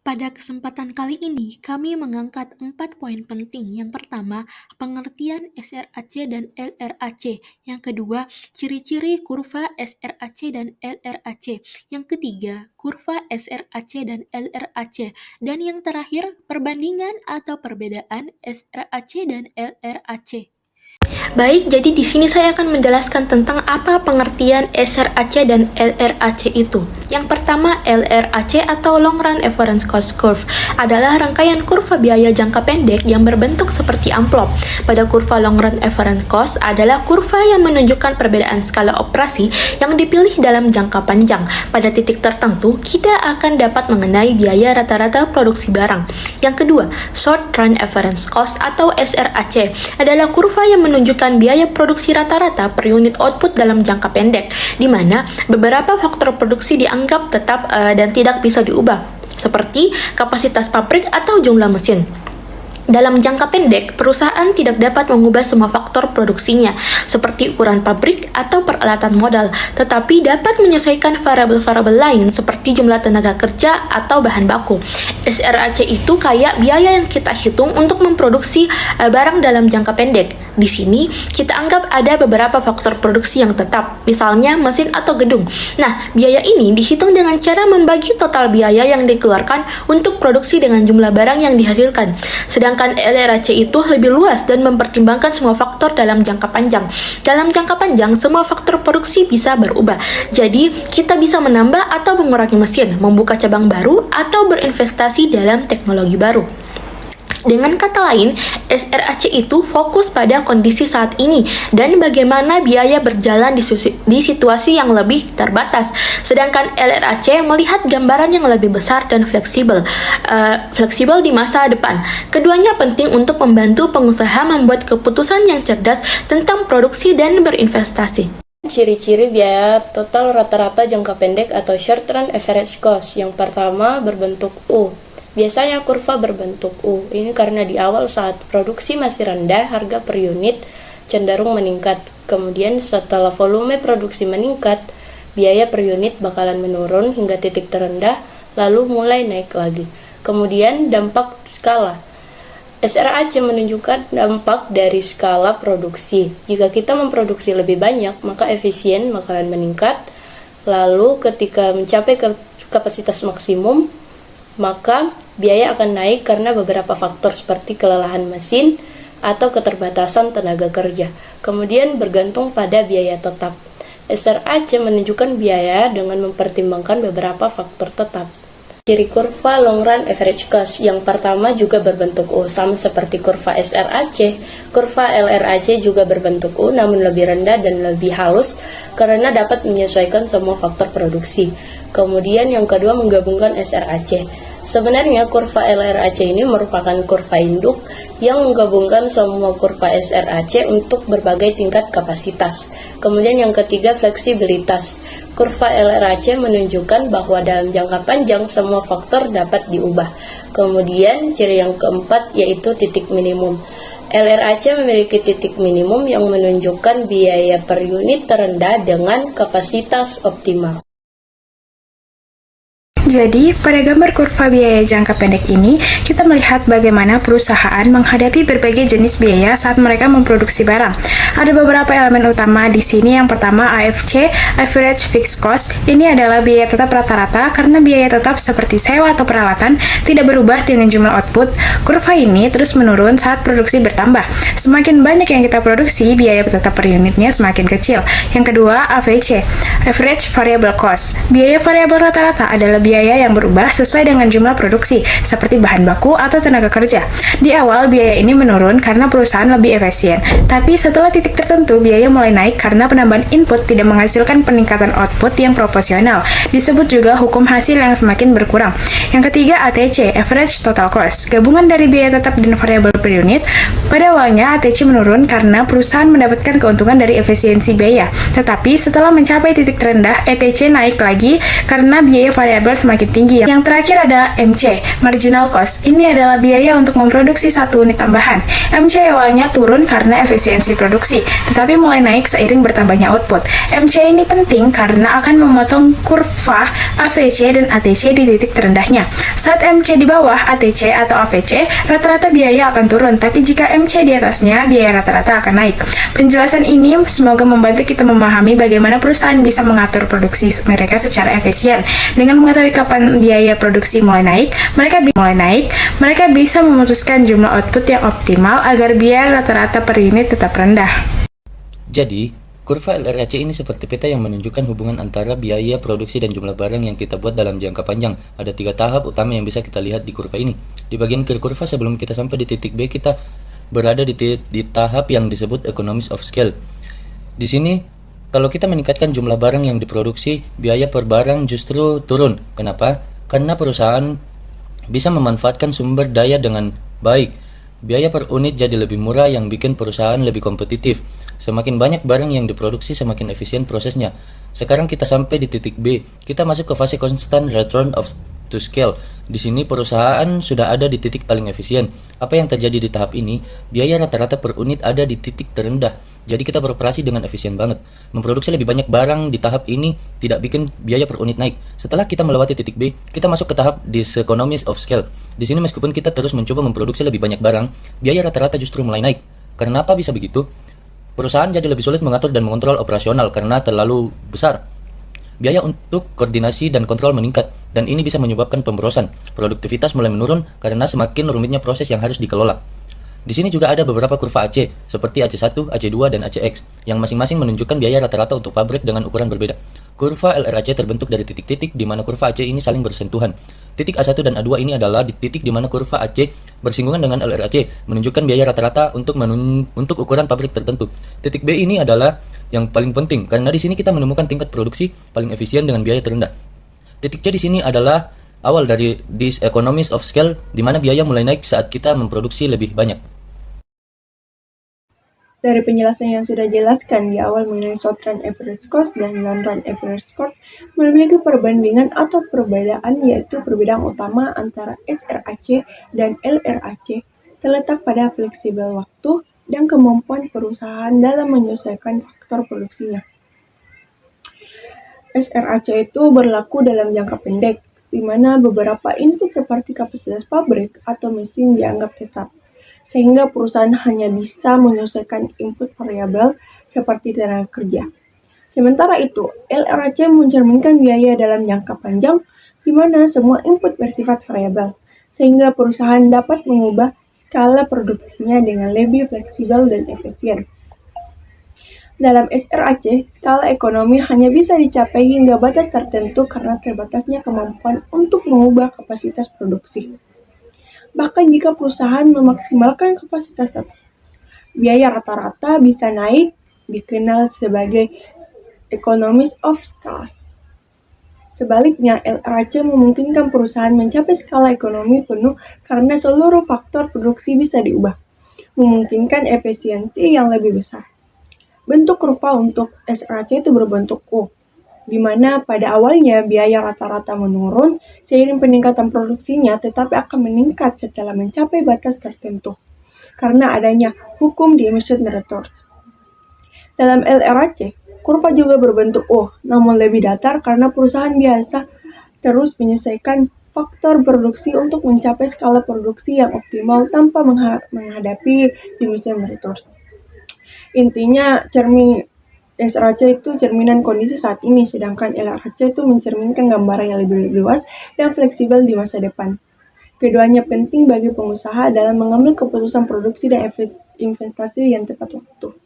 Pada kesempatan kali ini, kami mengangkat 4 poin penting. Yang pertama, pengertian SRAC dan LRAC. Yang kedua, ciri-ciri kurva SRAC dan LRAC. Yang ketiga, kurva SRAC dan LRAC. Dan yang terakhir, perbandingan atau perbedaan SRAC dan LRAC. Baik, jadi di sini saya akan menjelaskan tentang apa pengertian SRAC dan LRAC itu. Yang pertama, LRAC atau Long Run Average Cost Curve adalah rangkaian kurva biaya jangka pendek yang berbentuk seperti amplop. Pada kurva Long Run Average Cost adalah kurva yang menunjukkan perbedaan skala operasi yang dipilih dalam jangka panjang. Pada titik tertentu, kita akan dapat mengenai biaya rata-rata produksi barang. Yang kedua, Short Run Average Cost atau SRAC adalah kurva yang menunjukkan biaya produksi rata-rata per unit output dalam jangka pendek, di mana beberapa faktor produksi dianggap tetap dan tidak bisa diubah, seperti kapasitas pabrik atau jumlah mesin. Dalam jangka pendek, perusahaan tidak dapat mengubah semua faktor produksinya, seperti ukuran pabrik atau peralatan modal, tetapi dapat menyesuaikan variabel-variabel lain seperti jumlah tenaga kerja atau bahan baku. SRAC itu kayak biaya yang kita hitung untuk memproduksi barang dalam jangka pendek. Di sini, kita anggap ada beberapa faktor produksi yang tetap, misalnya mesin atau gedung. Nah, biaya ini dihitung dengan cara membagi total biaya yang dikeluarkan untuk produksi dengan jumlah barang yang dihasilkan. Sedangkan LRAC itu lebih luas dan mempertimbangkan semua faktor dalam jangka panjang. Dalam jangka panjang, semua faktor produksi bisa berubah. Jadi, kita bisa menambah atau mengurangi mesin, membuka cabang baru, atau berinvestasi dalam teknologi baru. Dengan kata lain, SRAC itu fokus pada kondisi saat ini dan bagaimana biaya berjalan di situasi yang lebih terbatas. Sedangkan LRAC melihat gambaran yang lebih besar dan fleksibel di masa depan. Keduanya penting untuk membantu pengusaha membuat keputusan yang cerdas tentang produksi dan berinvestasi. Ciri-ciri biaya total rata-rata jangka pendek atau short run average cost. Yang pertama berbentuk U. Biasanya kurva berbentuk U. Ini karena di awal saat produksi masih rendah, harga per unit cenderung meningkat. Kemudian setelah volume produksi meningkat, biaya per unit bakalan menurun hingga titik terendah, lalu mulai naik lagi. Kemudian dampak skala. SRAC menunjukkan dampak dari skala produksi. Jika kita memproduksi lebih banyak, maka efisien bakalan meningkat. Lalu ketika mencapai kapasitas maksimum, maka biaya akan naik karena beberapa faktor seperti kelelahan mesin atau keterbatasan tenaga kerja. Kemudian bergantung pada biaya tetap. SRAC menunjukkan biaya dengan mempertimbangkan beberapa faktor tetap. Ciri kurva long run average cost. Yang pertama juga berbentuk U, sama seperti kurva SRAC. Kurva LRAC juga berbentuk U, namun lebih rendah dan lebih halus karena dapat menyesuaikan semua faktor produksi. Kemudian yang kedua menggabungkan SRAC. Sebenarnya kurva LRAC ini merupakan kurva induk yang menggabungkan semua kurva SRAC untuk berbagai tingkat kapasitas. Kemudian yang ketiga fleksibilitas. Kurva LRAC menunjukkan bahwa dalam jangka panjang semua faktor dapat diubah. Kemudian ciri yang keempat yaitu titik minimum. LRAC memiliki titik minimum yang menunjukkan biaya per unit terendah dengan kapasitas optimal. Jadi, pada gambar kurva biaya jangka pendek ini, kita melihat bagaimana perusahaan menghadapi berbagai jenis biaya saat mereka memproduksi barang. Ada beberapa elemen utama di sini. Yang pertama, AFC, Average Fixed Cost. Ini adalah biaya tetap rata-rata karena biaya tetap seperti sewa atau peralatan tidak berubah dengan jumlah output. Kurva ini terus menurun saat produksi bertambah. Semakin banyak yang kita produksi, biaya tetap per unitnya semakin kecil. Yang kedua, AVC, Average Variable Cost. Biaya variabel rata-rata adalah biaya yang berubah sesuai dengan jumlah produksi, seperti bahan baku atau tenaga kerja. Di awal, biaya ini menurun karena perusahaan lebih efisien, tapi setelah titik tertentu, biaya mulai naik karena penambahan input tidak menghasilkan peningkatan output yang proporsional. Disebut juga hukum hasil yang semakin berkurang. Yang ketiga, ATC, Average Total Cost, gabungan dari biaya tetap dan variabel per unit. Pada awalnya, ATC menurun karena perusahaan mendapatkan keuntungan dari efisiensi biaya, tetapi setelah mencapai titik terendah, ATC naik lagi karena biaya variabel semakin tinggi. Yang terakhir ada MC, marginal cost. Ini adalah biaya untuk memproduksi satu unit tambahan. MC awalnya turun karena efisiensi produksi, tetapi mulai naik seiring bertambahnya output. MC ini penting karena akan memotong kurva AVC dan ATC di titik terendahnya. Saat MC di bawah ATC atau AVC, rata-rata biaya akan turun, tapi jika MC di atasnya, biaya rata-rata akan naik. Penjelasan ini semoga membantu kita memahami bagaimana perusahaan bisa mengatur produksi mereka secara efisien. Dengan mengetahui kapan biaya produksi mulai naik, mereka bisa memutuskan jumlah output yang optimal agar biaya rata-rata per unit tetap rendah. Jadi, kurva LRAC ini seperti peta yang menunjukkan hubungan antara biaya produksi dan jumlah barang yang kita buat dalam jangka panjang. Ada 3 tahap utama yang bisa kita lihat di kurva ini. Di bagian kiri kurva sebelum kita sampai di titik B, kita berada di tahap yang disebut economies of scale. Di sini, kalau kita meningkatkan jumlah barang yang diproduksi, biaya per barang justru turun. Kenapa? Karena perusahaan bisa memanfaatkan sumber daya dengan baik. Biaya per unit jadi lebih murah yang bikin perusahaan lebih kompetitif. Semakin banyak barang yang diproduksi, semakin efisien prosesnya. Sekarang kita sampai di titik B. Kita masuk ke fase constant return to scale. Di sini perusahaan sudah ada di titik paling efisien. Apa yang terjadi di tahap ini? Biaya rata-rata per unit ada di titik terendah. Jadi kita beroperasi dengan efisien banget. Memproduksi lebih banyak barang di tahap ini tidak bikin biaya per unit naik. Setelah kita melewati titik B, kita masuk ke tahap diseconomies of scale. Di sini meskipun kita terus mencoba memproduksi lebih banyak barang, biaya rata-rata justru mulai naik. Kenapa bisa begitu? Perusahaan jadi lebih sulit mengatur dan mengontrol operasional karena terlalu besar. Biaya untuk koordinasi dan kontrol meningkat, dan ini bisa menyebabkan pemborosan. Produktivitas mulai menurun karena semakin rumitnya proses yang harus dikelola. Di sini juga ada beberapa kurva AC, seperti AC1, AC2, dan ACX, yang masing-masing menunjukkan biaya rata-rata untuk pabrik dengan ukuran berbeda. Kurva LRAC terbentuk dari titik-titik di mana kurva AC ini saling bersentuhan. Titik A1 dan A2 ini adalah di titik di mana kurva AC bersinggungan dengan LRAC, menunjukkan biaya rata-rata untuk ukuran pabrik tertentu. Titik B ini adalah yang paling penting, karena di sini kita menemukan tingkat produksi paling efisien dengan biaya terendah. Titik C di sini adalah awal dari diseconomies of scale, di mana biaya mulai naik saat kita memproduksi lebih banyak. Dari penjelasan yang sudah jelaskan di awal mengenai short run average cost dan long run average cost, memiliki perbandingan atau perbedaan, yaitu perbedaan utama antara SRAC dan LRAC terletak pada fleksibel waktu dan kemampuan perusahaan dalam menyesuaikan faktor produksinya. SRAC itu berlaku dalam jangka pendek, di mana beberapa input seperti kapasitas pabrik atau mesin dianggap tetap, sehingga perusahaan hanya bisa menyesuaikan input variabel seperti tenaga kerja. Sementara itu, LRAC mencerminkan biaya dalam jangka panjang, di mana semua input bersifat variabel, sehingga perusahaan dapat mengubah skala produksinya dengan lebih fleksibel dan efisien. Dalam SRAC, skala ekonomi hanya bisa dicapai hingga batas tertentu karena terbatasnya kemampuan untuk mengubah kapasitas produksi. Bahkan jika perusahaan memaksimalkan kapasitas tetap, biaya rata-rata bisa naik, dikenal sebagai economies of scale. Sebaliknya, LRAC memungkinkan perusahaan mencapai skala ekonomi penuh karena seluruh faktor produksi bisa diubah, memungkinkan efisiensi yang lebih besar. Bentuk kurva untuk SRAC itu berbentuk U, di mana pada awalnya biaya rata-rata menurun seiring peningkatan produksinya, tetapi akan meningkat setelah mencapai batas tertentu karena adanya hukum diminishing returns. Dalam LRAC, kurva juga berbentuk U, namun lebih datar karena perusahaan biasa terus menyesuaikan faktor produksi untuk mencapai skala produksi yang optimal tanpa menghadapi diminishing returns. Intinya, SRAC itu cerminan kondisi saat ini, sedangkan LRAC itu mencerminkan gambaran yang lebih luas dan fleksibel di masa depan. Keduanya penting bagi pengusaha dalam mengambil keputusan produksi dan investasi yang tepat waktu.